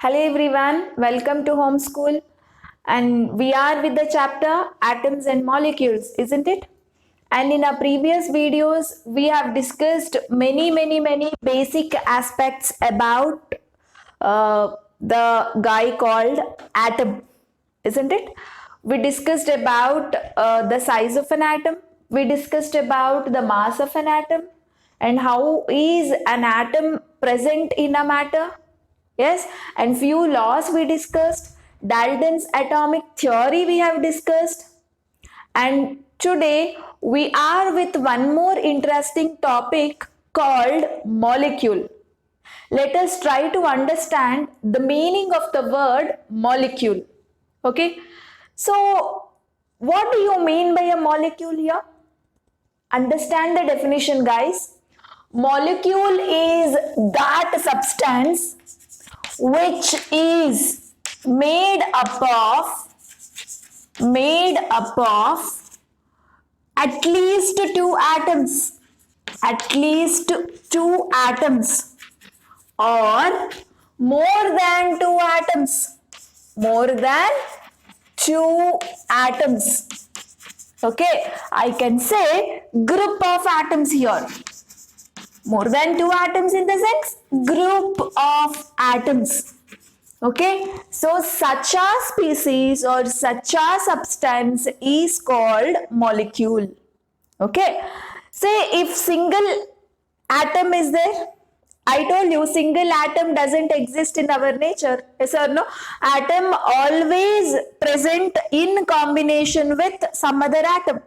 Hello everyone, welcome to Homeschool, and we are with the chapter Atoms and Molecules, isn't it? And in our previous videos, we have discussed many basic aspects about the guy called atom, isn't it? We discussed about the size of an atom, we discussed about the mass of an atom, and how is an atom present in a matter. Yes, and few laws we discussed, Dalton's atomic theory we have discussed, and today we are with one more interesting topic called molecule. Let us try to understand the meaning of the word molecule. Okay, so what do you mean by a molecule here? Understand the definition, guys. Molecule is that substance which is made up of at least two atoms or more than two atoms. Okay, I can say group of atoms here. More than two atoms in the sense group of atoms. Okay, so such a species or such a substance is called molecule. Okay, say if single atom is there, I told you single atom doesn't exist in our nature. Yes or no? Atom always present in combination with some other atom.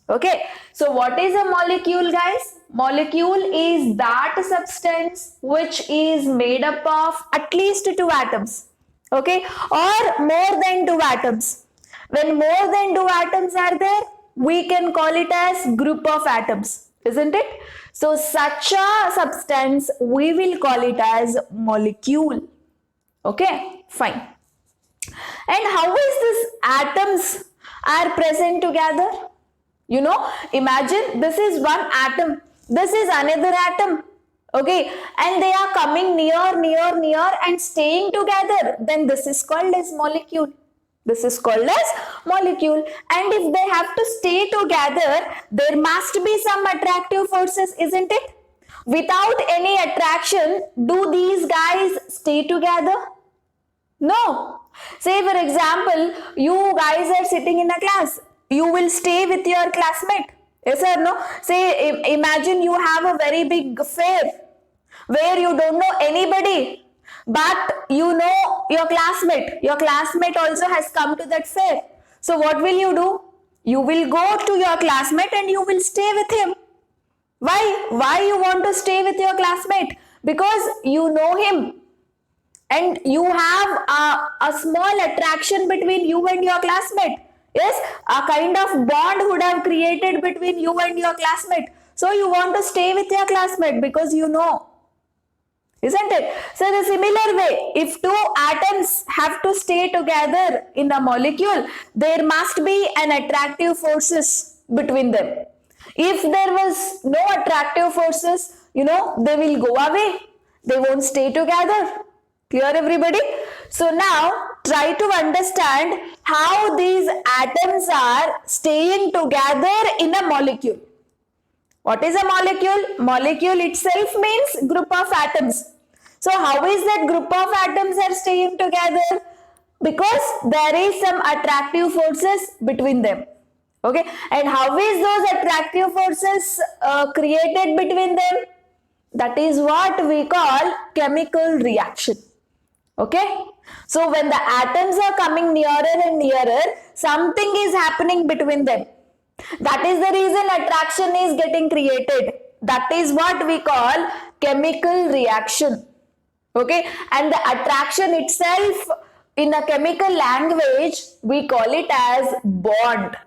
Okay, so what is a molecule, guys? Molecule is that substance which is made up of at least two atoms, okay, or more than two atoms. When more than two atoms are there, we can call it as group of atoms, isn't it? So such a substance we will call it as molecule. Okay, fine. And how is this atoms are present together? You know, imagine this is one atom, this is another atom, okay, and they are coming near and staying together. Then this is called as molecule. This is called as molecule. And if they have to stay together, there must be some attractive forces, isn't it? Without any attraction, do these guys stay together? No. Say for example, you guys are sitting in a class. You will stay with your classmate. Yes or no? Say, imagine you have a very big fair where you don't know anybody, but you know your classmate. Your classmate also has come to that fair. So what will you do? You will go to your classmate and you will stay with him. Why? Why you want to stay with your classmate? Because you know him. And you have a small attraction between you and your classmate. Yes, a kind of bond would have created between you and your classmate. So you want to stay with your classmate because you know. Isn't it? So the similar way, if two atoms have to stay together in a molecule, there must be an attractive forces between them. If there was no attractive forces, they will go away. They won't stay together. Clear, everybody? So now try to understand how these atoms are staying together in a molecule. What is a molecule? Molecule itself means group of atoms. So how is that group of atoms are staying together? Because there is some attractive forces between them. Okay, and how is those attractive forces created between them? That is what we call chemical reaction. Okay, so when the atoms are coming nearer and nearer, something is happening between them. That is the reason attraction is getting created. That is what we call chemical reaction. Okay, and the attraction itself in a chemical language, we call it as bond.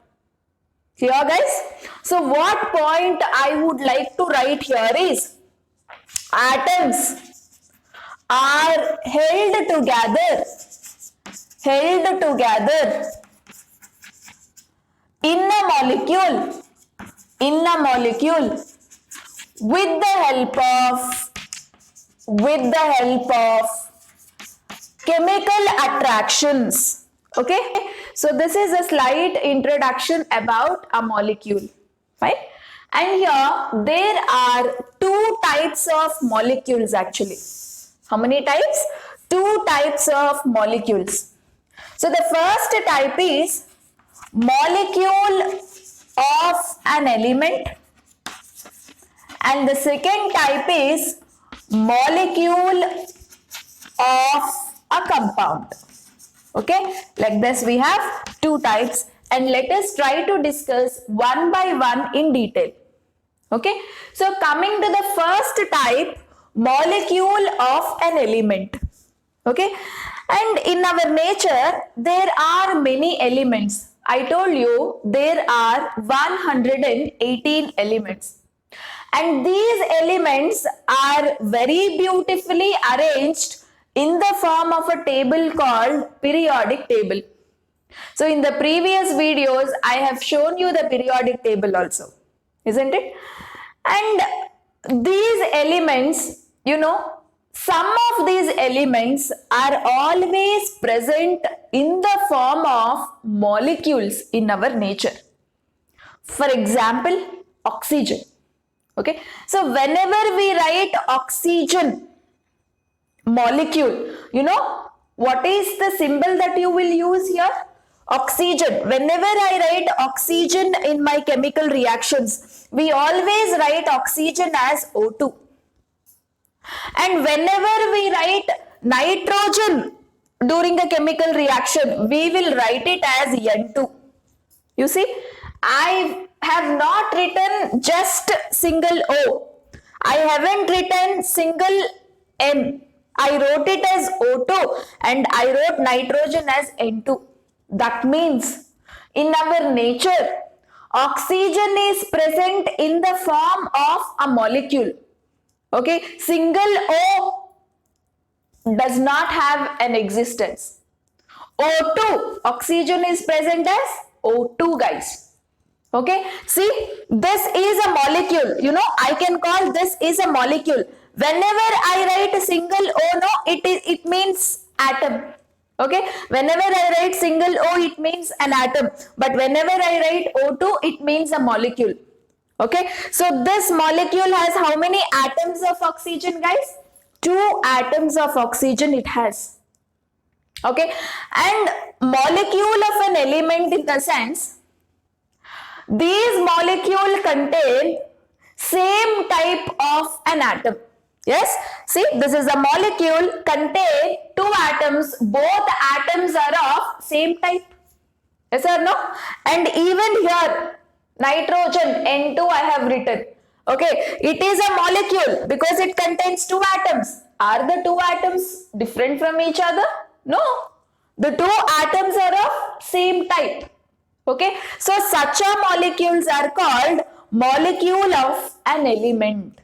Here, guys? So what point I would like to write here is atoms are held together in a molecule with the help of chemical attractions. Okay, so this is a slight introduction about a molecule, right? And here there are two types of molecules actually. How many types? Two types of molecules. So the first type is molecule of an element, and the second type is molecule of a compound. Okay, like this we have two types, and let us try to discuss one by one in detail. Okay, so coming to the first type, molecule of an element. Okay, and in our nature there are many elements. I told you there are 118 elements, and these elements are very beautifully arranged in the form of a table called periodic table. So in the previous videos I have shown you the periodic table also, isn't it? And these elements, you know, some of these elements are always present in the form of molecules in our nature. For example, oxygen. Okay, so whenever we write oxygen molecule, you know what is the symbol that you will use here? Oxygen. Whenever I write oxygen in my chemical reactions, we always write oxygen as O2. And whenever we write nitrogen during a chemical reaction, we will write it as N2. You see, I have not written just single O. I haven't written single N. I wrote it as O2 and I wrote nitrogen as N2. That means in our nature, oxygen is present in the form of a molecule. Okay, single O does not have an existence. O2, oxygen is present as O2, guys. Okay, see, this is a molecule. You know, I can call this is a molecule. Whenever I write a single O, no, it means atom. Okay, whenever I write single O, it means an atom. But whenever I write O2, it means a molecule. Okay, so this molecule has how many atoms of oxygen, guys? 2 atoms of oxygen it has. Okay, and molecule of an element in the sense, these molecules contain same type of an atom. Yes, see, this is a molecule contain 2 atoms, both atoms are of same type. Yes or no? And even here, nitrogen, N2 I have written. Okay, it is a molecule because it contains 2 atoms. Are the 2 atoms different from each other? No. The 2 atoms are of same type. Okay, so such a molecules are called molecule of an element.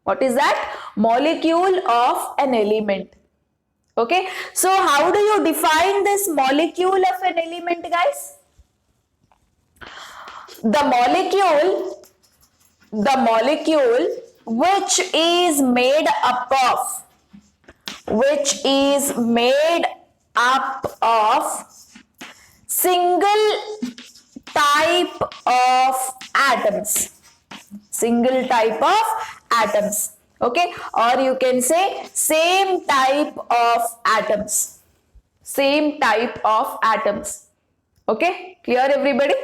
What is that? Molecule of an element. Okay, so how do you define this molecule of an element, guys? The molecule which is made up of single type of atoms. Single type of atoms. Okay, or you can say same type of atoms. Same type of atoms. Okay, clear everybody?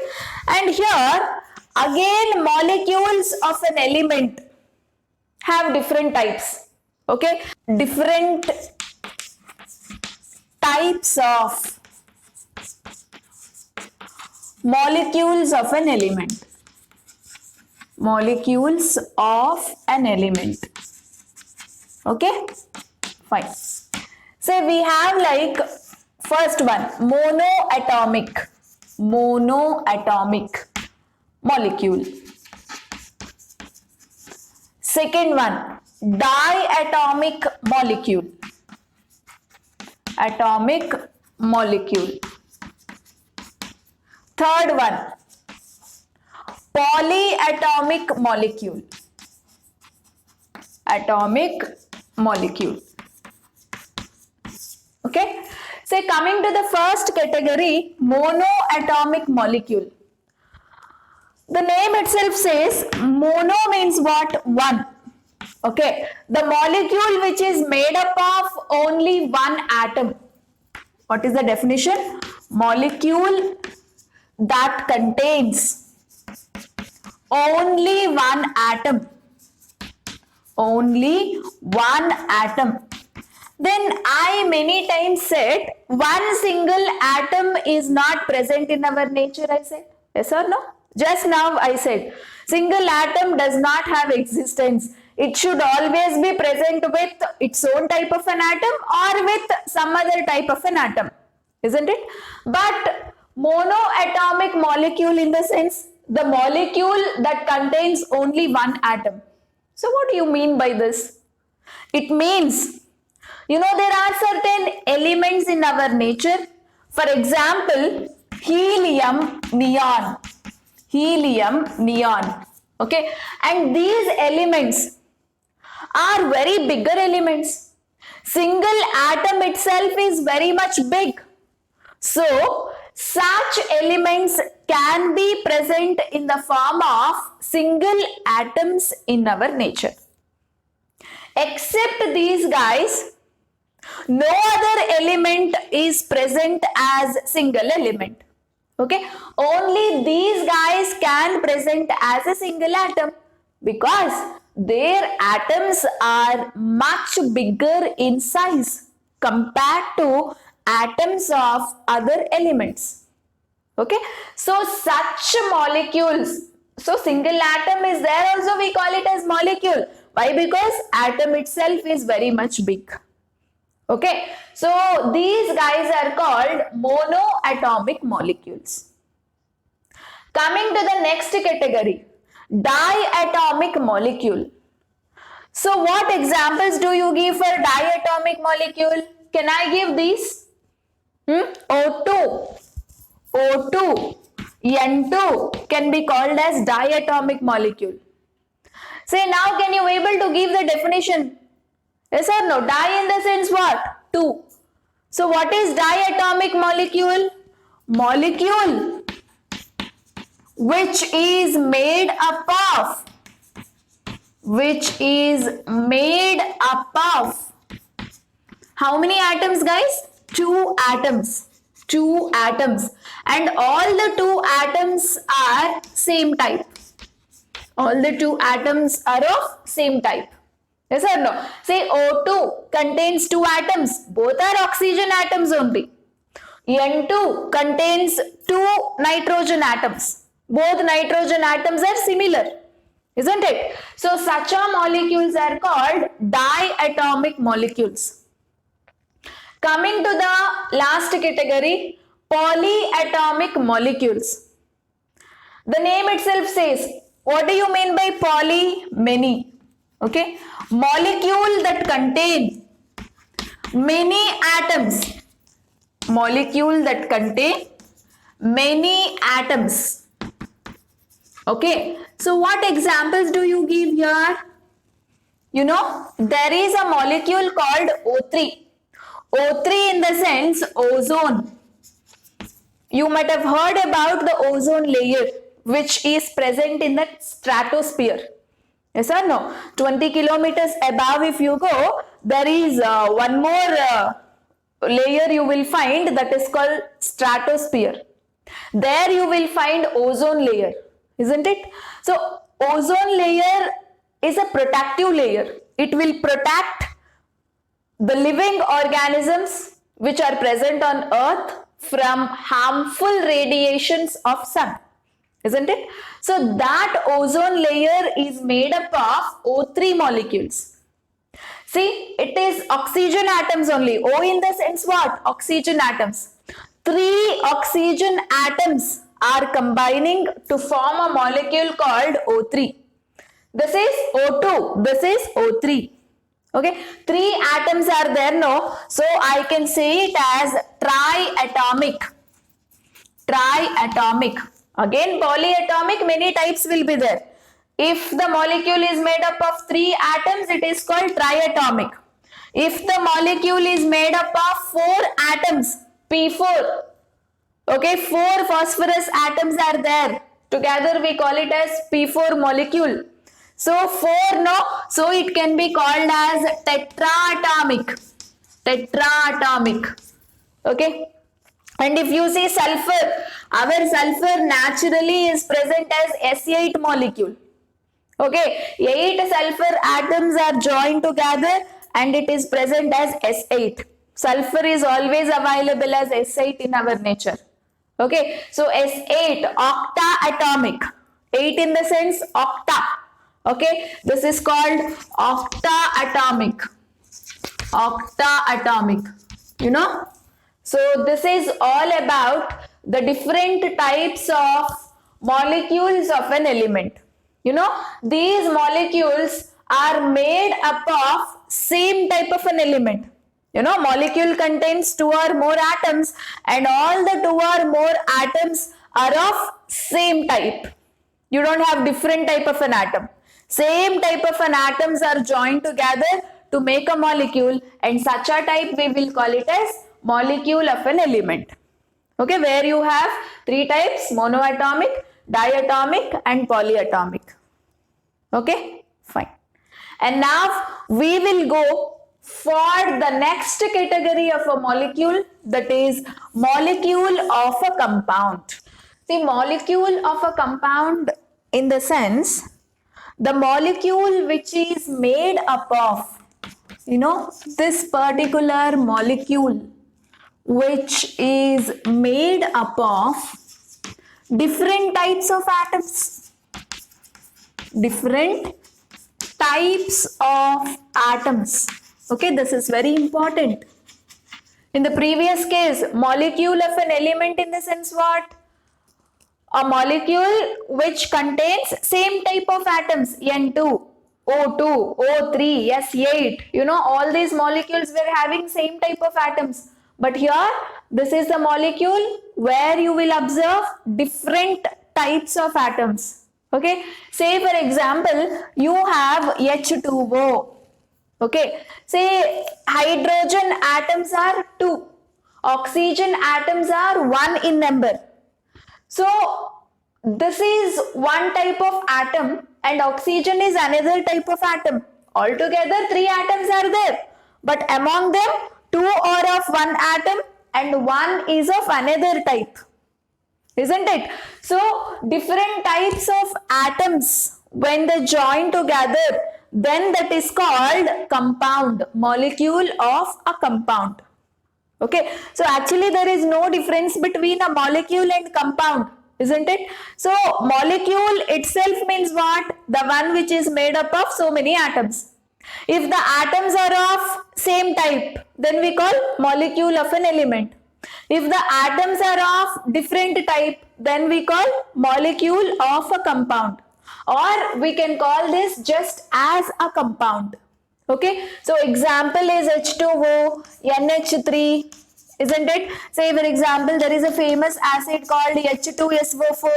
And here again molecules of an element have different types. Okay, different types of molecules of an element. Molecules of an element. Okay, fine. So we have like first one, monoatomic molecule. Second one, diatomic molecule. Atomic molecule. Third one, polyatomic molecule. Atomic molecule. Okay. So coming to the first category, monoatomic molecule. The name itself says mono means what? One. Okay. The molecule which is made up of only one atom. What is the definition? Molecule that contains only one atom. Only one atom. Then I many times said one single atom is not present in our nature, I said. Yes or no? Just now I said single atom does not have existence. It should always be present with its own type of an atom or with some other type of an atom. Isn't it? But monoatomic molecule in the sense the molecule that contains only one atom. So what do you mean by this? It means, there are certain elements in our nature. For example, helium, neon. Helium, neon. Okay. And these elements are very bigger elements. Single atom itself is very much big. So, such elements can be present in the form of single atoms in our nature. Except these guys, no other element is present as single element. Okay, only these guys can present as a single atom because their atoms are much bigger in size compared to atoms of other elements. Okay, so such molecules, so single atom is there also, we call it as molecule. Why? Because atom itself is very much big. Okay, so these guys are called monoatomic molecules. Coming to the next category, diatomic molecule. So what examples do you give for diatomic molecule? Can I give these? O2, O2, N2 can be called as diatomic molecule. Say now, can you able to give the definition? Yes or no? Di in the sense what? Two. So what is diatomic molecule? Molecule which is made up of how many atoms, guys? Two atoms. Two atoms. And all the two atoms are same type. All the two atoms are of same type. Yes or no? Say O2 contains two atoms. Both are oxygen atoms only. N2 contains two nitrogen atoms. Both nitrogen atoms are similar. Isn't it? So such a molecules are called diatomic molecules. Coming to the last category, polyatomic molecules. The name itself says, what do you mean by poly? Many. Okay. Molecule that contain many atoms. Molecule that contain many atoms. Okay. So what examples do you give here? There is a molecule called O3. O3 in the sense ozone. You might have heard about the ozone layer which is present in the stratosphere. Yes or no? 20 kilometers above if you go, there is one more layer you will find that is called stratosphere. There you will find ozone layer. Isn't it? So ozone layer is a protective layer. It will protect the living organisms which are present on earth from harmful radiations of sun. Isn't it? So that ozone layer is made up of O3 molecules. See, it is oxygen atoms only. O in the sense what? Oxygen atoms. 3 oxygen atoms are combining to form a molecule called O3. This is O2. This is O3. Okay, 3 atoms are there now. So I can say it as triatomic. Triatomic. Again, polyatomic, many types will be there. If the molecule is made up of 3 atoms, it is called triatomic. If the molecule is made up of 4 atoms, P4, okay, 4 phosphorus atoms are there. Together we call it as P4 molecule. So 4, no, so it can be called as tetraatomic. Tetraatomic. Okay. And if you see sulfur, our sulfur naturally is present as S8 molecule. Okay, 8 sulfur atoms are joined together and it is present as S8. Sulfur is always available as S8 in our nature. Okay, so S8, octaatomic. 8 in the sense octa. Okay, this is called octaatomic. Octaatomic. You know? So this is all about the different types of molecules of an element. You know, these molecules are made up of same type of an element. You know, molecule contains 2 or more atoms and all the 2 or more atoms are of same type. You don't have different type of an atom. Same type of an atoms are joined together to make a molecule, and such a type we will call it as molecule of an element. Okay, where you have 3 types: monoatomic, diatomic and polyatomic. Okay, fine. And now we will go for the next category of a molecule, that is molecule of a compound. See, molecule of a compound in the sense, the molecule which is made up of, you know, this particular molecule which is made up of different types of atoms. Different types of atoms. Okay, this is very important. In the previous case, molecule of an element in the sense what? A molecule which contains same type of atoms, N2, O2, O3, S8. You know, all these molecules were having same type of atoms. But here, this is the molecule where you will observe different types of atoms. Okay, say for example, you have H2O. Okay, say hydrogen atoms are 2, oxygen atoms are 1 in number. So this is one type of atom and oxygen is another type of atom. Altogether 3 atoms are there, but among them 2 are of one atom and 1 is of another type. Isn't it? So different types of atoms, when they join together, then that is called compound, molecule of a compound. Okay, so actually there is no difference between a molecule and compound, isn't it? So molecule itself means what? The one which is made up of so many atoms. If the atoms are of same type, then we call molecule of an element. If the atoms are of different type, then we call molecule of a compound, or we can call this just as a compound. Okay, so example is H2O, NH3, isn't it? Say for example, there is a famous acid called H2SO4.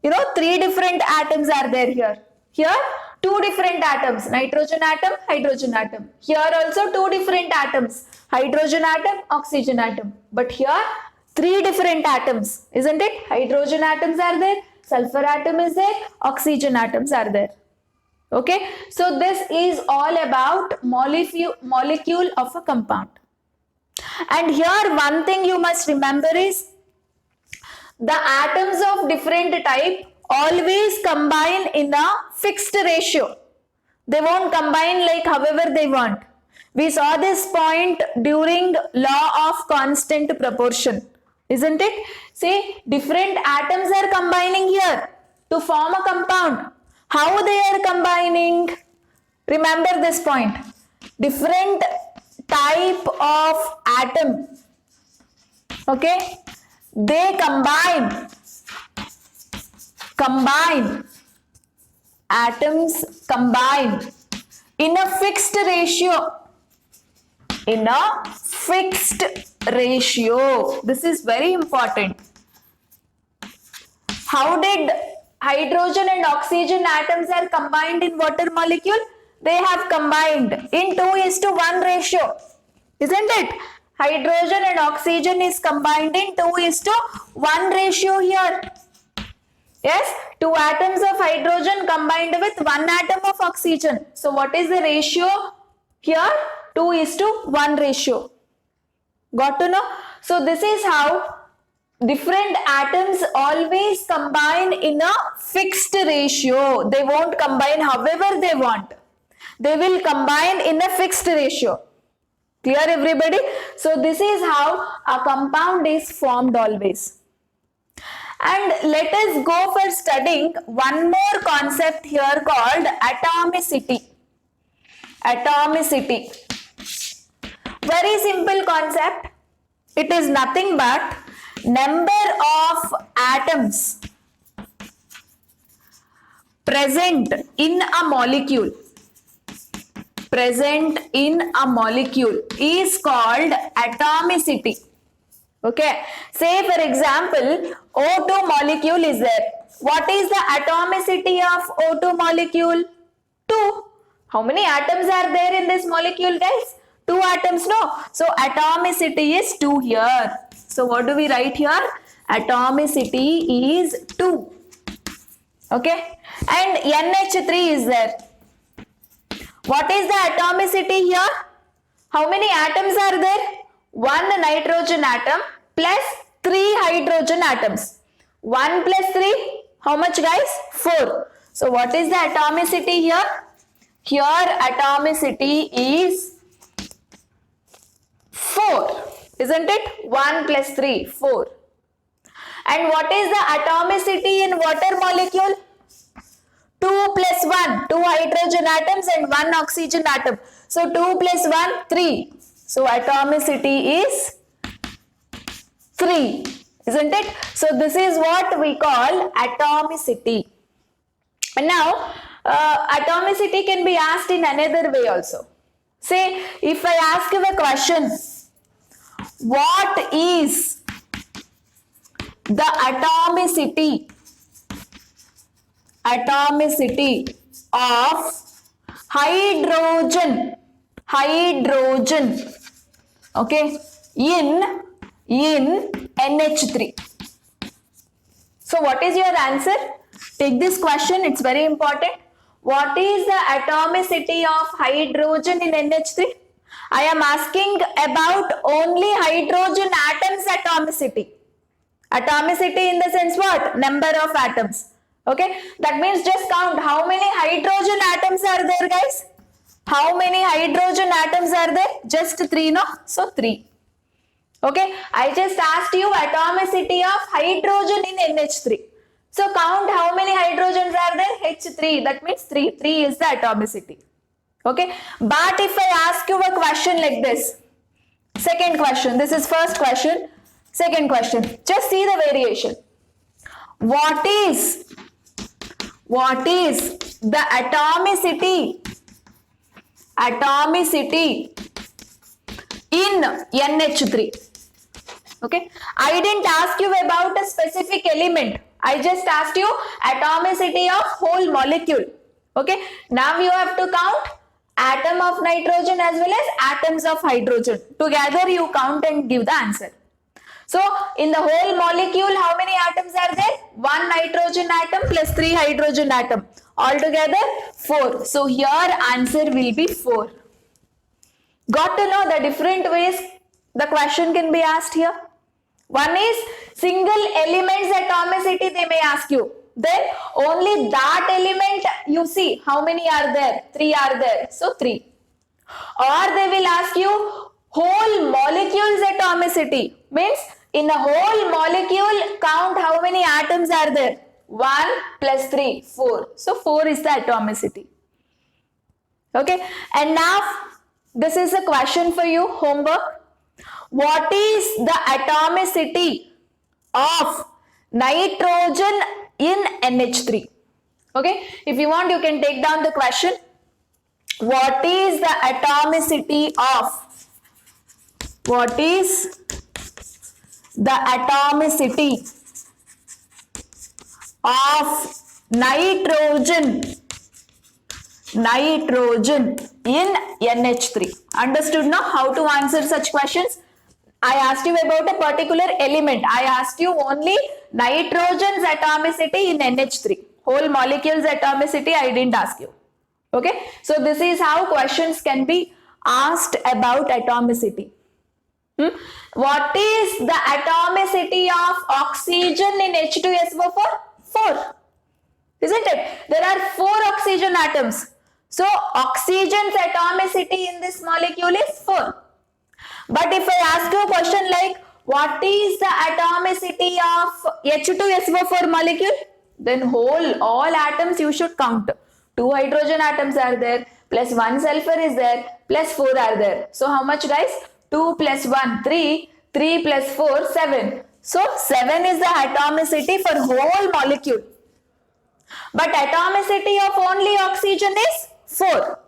You know, 3 different atoms are there here. Here 2 different atoms, nitrogen atom, hydrogen atom. Here also 2 different atoms, hydrogen atom, oxygen atom. But here 3 different atoms, isn't it? Hydrogen atoms are there, sulfur atom is there, oxygen atoms are there. Okay, so this is all about molecule of a compound. And here one thing you must remember is, the atoms of different type always combine in a fixed ratio. They won't combine like however they want. We saw this point during law of constant proportion, isn't it? See, different atoms are combining here to form a compound. How they are combining? Remember this point. Different type of atom, okay, they combine, atoms combine in a fixed ratio, This is very important. How did hydrogen and oxygen atoms are combined in water molecule? they have combined in 2:1 ratio, isn't it? Hydrogen and oxygen is combined in 2:1 ratio here. Yes, two atoms of hydrogen combined with one atom of oxygen. So what is the ratio here? 2:1 ratio. Got to know? So this is how different atoms always combine in a fixed ratio. They won't combine however they want. They will combine in a fixed ratio. Clear everybody? So this is how a compound is formed always. And let us go for studying one more concept here called atomicity. Atomicity. Very simple concept. It is nothing but number of atoms present in a molecule. Present in a molecule is called atomicity. Okay. Say for example, O2 molecule is there. What is the atomicity of O2 molecule? 2. How many atoms are there in this molecule, guys? 2 atoms, no? So atomicity is 2 here. So what do we write here? Atomicity is 2. Okay. And NH3 is there. What is the atomicity here? How many atoms are there? 1 nitrogen atom plus 3 hydrogen atoms. 1 plus 3, how much guys? 4. So what is the atomicity here? Here atomicity is 4. Isn't it? 1 plus 3, 4. And what is the atomicity in water molecule? 2 plus 1, 2 hydrogen atoms and 1 oxygen atom. So 2 plus 1, 3. So atomicity is 3, isn't it? So this is what we call atomicity. And now atomicity can be asked in another way also. Say if I ask you a question, what is the atomicity of hydrogen, okay, in NH3. So what is your answer? Take this question, it's very important. What is the atomicity of hydrogen in NH3? I am asking about only hydrogen atoms atomicity. Atomicity in the sense what? Number of atoms. Okay, that means just count how many hydrogen atoms are there, guys. How many hydrogen atoms are there? Just 3, no? So 3. Okay, I just asked you atomicity of hydrogen in NH3. So count how many hydrogens are there? H3. That means 3. 3 is the atomicity. Okay, but if I ask you a question like this, second question, this is first question, second question, just see the variation. What is the atomicity in NH3? Okay, I didn't ask you about a specific element. I just asked you atomicity of whole molecule. Okay, now you have to count atom of nitrogen as well as atoms of hydrogen. Together you count and give the answer. So in the whole molecule, how many atoms are there? 1 nitrogen atom plus 3 hydrogen atom. Altogether 4. So here answer will be 4. Got to know the different ways the question can be asked here. One is single elements atomicity they may ask you. Then only that element you see how many are there? 3 are there. So 3. Or they will ask you whole molecules atomicity. Means in a whole molecule count how many atoms are there? 1 plus 3, 4. So 4 is the atomicity. Okay. And now this is a question for you, homework. What is the atomicity of nitrogen in NH3? Okay. If you want, you can take down the question. What is the atomicity of? What is the atomicity of nitrogen nitrogen in NH3. Understood now how to answer such questions? I asked you about a particular element. I asked you only nitrogen's atomicity in NH3. Whole molecule's atomicity I didn't ask you. Okay, so this is how questions can be asked about atomicity. What is the atomicity of oxygen in H2SO4? 4. Isn't it? There are 4 oxygen atoms. So oxygen's atomicity in this molecule is 4. But if I ask you a question like, what is the atomicity of H2SO4 molecule? Then all atoms you should count. 2 hydrogen atoms are there, plus 1 sulfur is there, plus 4 are there. So how much, guys? 2 plus 1, 3, 3 plus 4, 7. So 7 is the atomicity for whole molecule. But atomicity of only oxygen is 4.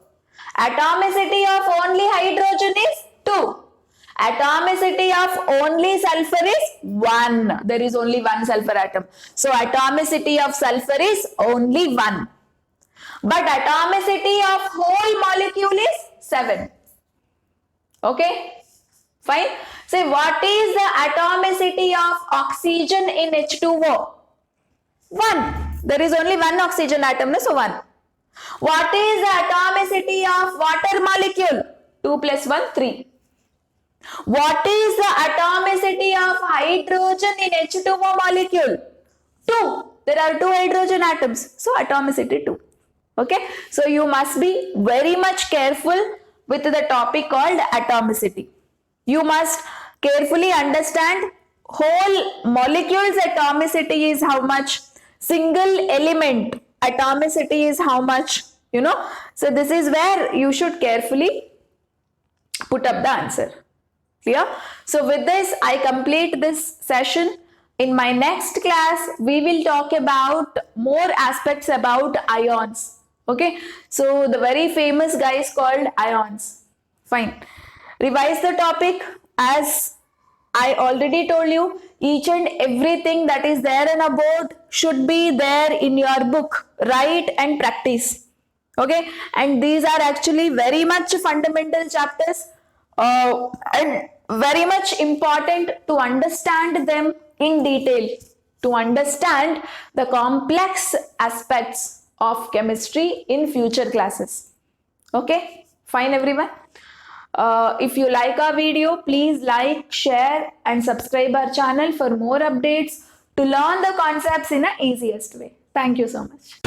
Atomicity of only hydrogen is 2. Atomicity of only sulfur is 1. There is only 1 sulfur atom. So atomicity of sulfur is only 1. But atomicity of whole molecule is 7. Okay? Fine. So what is the atomicity of oxygen in H2O? 1. There is only 1 oxygen atom, so 1. What is the atomicity of water molecule? 2 plus 1, 3. What is the atomicity of hydrogen in H2O molecule? 2. There are 2 hydrogen atoms, so atomicity 2. Okay, so you must be very much careful with the topic called atomicity. You must carefully understand whole molecule's atomicity is how much, single element atomicity is how much, So this is where you should carefully put up the answer. Clear? So with this, I complete this session. In my next class, we will talk about more aspects about ions. Okay, so the very famous guy is called ions. Fine. Revise the topic. As I already told you, each and everything that is there in a board should be there in your book. Write and practice. Okay, and these are actually very much fundamental chapters and very much important to understand them in detail, to understand the complex aspects of chemistry in future classes. Okay, fine everyone. If you like our video, please like, share and subscribe our channel for more updates to learn the concepts in the easiest way. Thank you so much.